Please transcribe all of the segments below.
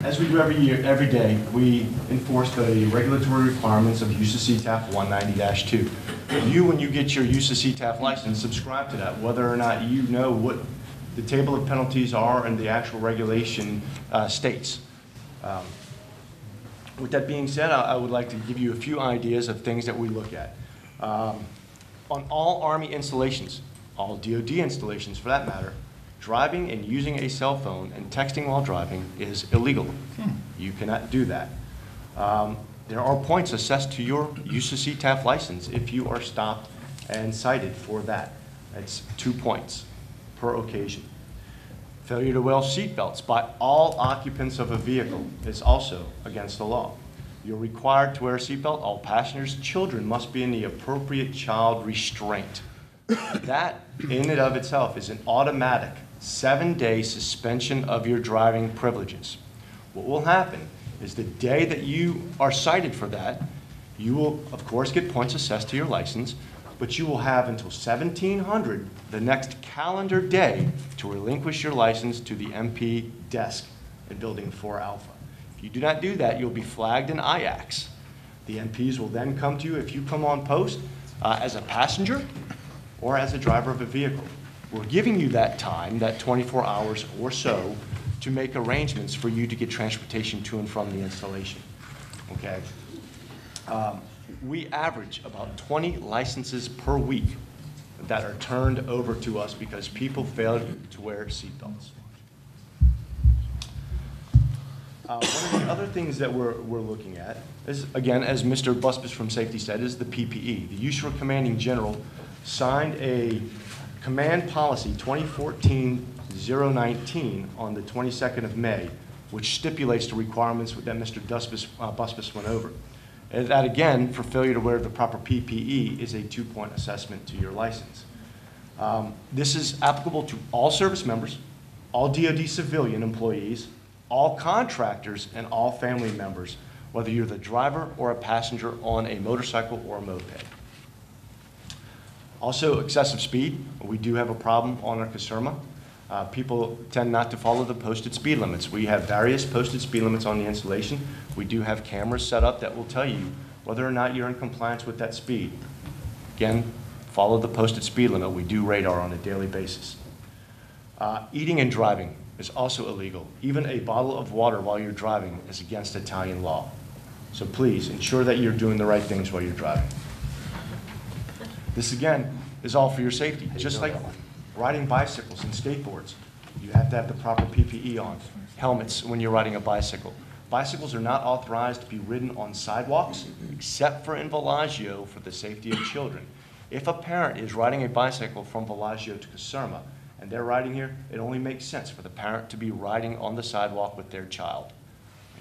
As we do every day, we enforce the regulatory requirements of USA CTAF 190-2. You, when you get your USA CTAF license, subscribe to that, whether or not you know what the table of penalties are and the actual regulation states. With that being said, I would like to give you a few ideas of things that we look at. On all Army installations, all DoD installations for that matter, driving and using a cell phone and texting while driving is illegal. You cannot do that. There are points assessed to your USA CTAF license if you are stopped and cited for that. It's 2 points per occasion. Failure to wear seatbelts by all occupants of a vehicle is also against the law. You're required to wear a seatbelt. All passengers, children must be in the appropriate child restraint. That, in and of itself, is an automatic 7-day suspension of your driving privileges. What will happen is the day that you are cited for that, you will, of course, get points assessed to your license, but you will have until 1700, the next calendar day, to relinquish your license to the MP desk in Building 4 Alpha. If you do not do that, you'll be flagged in IACS. The MPs will then come to you if you come on post as a passenger or as a driver of a vehicle. We're giving you that time, that 24 hours or so, to make arrangements for you to get transportation to and from the installation, okay? We average about 20 licenses per week that are turned over to us because people failed to wear seatbelts. One of the other things that we're looking at is, again, as Mr. Busbus from Safety said, is the PPE. The USARA Commanding General signed a Command Policy 2014-019 on the 22nd of May, which stipulates the requirements that Mr. Busbus went over. And that, again, for failure to wear the proper PPE is a 2-point assessment to your license. This is applicable to all service members, all DoD civilian employees, all contractors, and all family members, whether you're the driver or a passenger on a motorcycle or a moped. Also, excessive speed. We do have a problem on our caserma. People tend not to follow the posted speed limits. We have various posted speed limits on the installation. We do have cameras set up that will tell you whether or not you're in compliance with that speed. Again, follow the posted speed limit. We do radar on a daily basis. Eating and driving is also illegal. Even a bottle of water while you're driving is against Italian law. So please ensure that you're doing the right things while you're driving. This, again, is all for your safety. Just like riding bicycles and skateboards, you have to have the proper PPE on. Helmets when you're riding a bicycle. Bicycles are not authorized to be ridden on sidewalks except for in Villaggio for the safety of children. If a parent is riding a bicycle from Villaggio to Caserma and they're riding here, it only makes sense for the parent to be riding on the sidewalk with their child.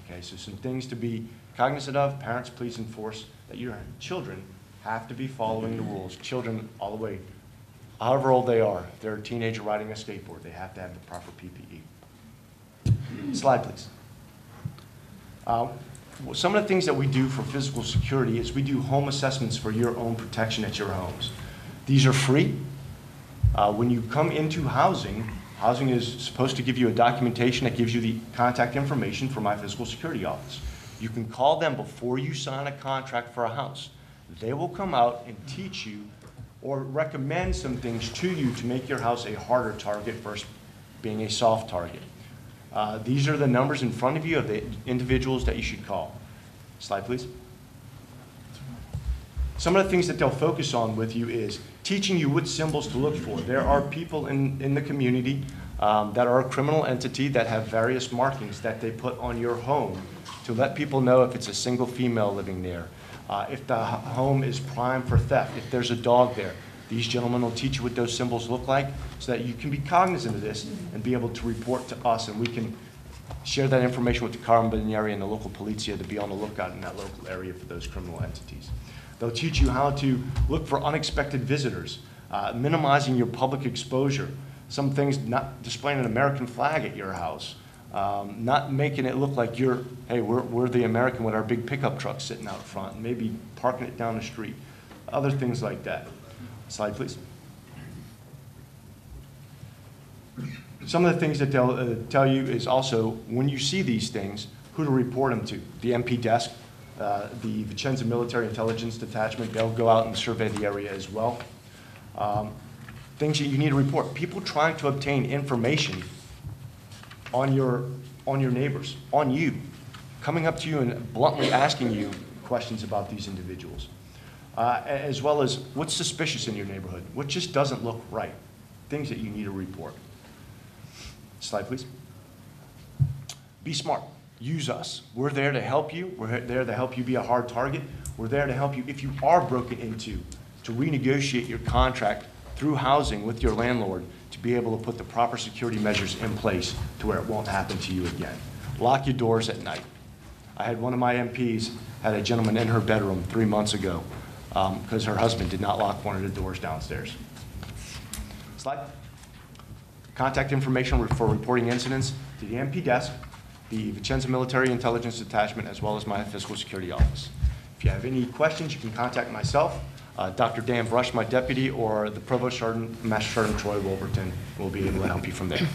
Okay, so some things to be cognizant of. Parents, please enforce that your children have to be following the rules. Children all the way, however old they are, if they're a teenager riding a skateboard, they have to have the proper PPE. Slide, please. Some of the things that we do for physical security is we do home assessments for your own protection at your homes. These are free. When you come into housing, housing is supposed to give you a documentation that gives you the contact information for my physical security office. You can call them before you sign a contract for a house. They will come out and teach you or recommend some things to you to make your house a harder target versus being a soft target. These are the numbers in front of you of the individuals that you should call. Slide, please. Some of the things that they'll focus on with you is teaching you what symbols to look for. There are people in the community that are a criminal entity that have various markings that they put on your home to let people know if it's a single female living there. If the home is prime for theft, if there's a dog there, these gentlemen will teach you what those symbols look like so that you can be cognizant of this and be able to report to us, and we can share that information with the Carabinieri and the local polizia to be on the lookout in that local area for those criminal entities. They'll teach you how to look for unexpected visitors, minimizing your public exposure, some things not displaying an American flag at your house, not making it look like you're, hey, we're the American with our big pickup truck sitting out front, and maybe parking it down the street, other things like that. Slide, please. Some of the things that they'll tell you is also, when you see these things, who to report them to. The MP desk, the Vicenza Military Intelligence Detachment, they'll go out and survey the area as well. Things that you need to report. People trying to obtain information on your neighbors, on you, coming up to you and bluntly asking you questions about these individuals. As well as what's suspicious in your neighborhood, what just doesn't look right, things that you need to report. Slide, please. Be smart. Use us. We're there to help you. We're there to help you be a hard target. We're there to help you if you are broken into, to renegotiate your contract through housing with your landlord to be able to put the proper security measures in place to where it won't happen to you again. Lock your doors at night. I had one of my MPs had a gentleman in her bedroom 3 months ago because her husband did not lock one of the doors downstairs. Slide. Contact information for reporting incidents to the MP desk, the Vicenza Military Intelligence Detachment, as well as my Fiscal Security Office. If you have any questions, you can contact myself, Dr. Dan Brush, my deputy, or the Provost Sergeant, Master Sergeant Troy Wolverton will be able to help you from there.